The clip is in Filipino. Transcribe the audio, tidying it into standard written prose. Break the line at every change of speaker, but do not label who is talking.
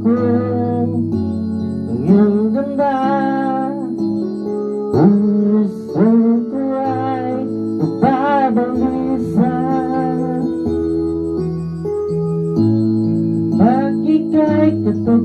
ko ang iyong ganda. Ang isang ko ay nagbabalisan. Pag ika'y katabi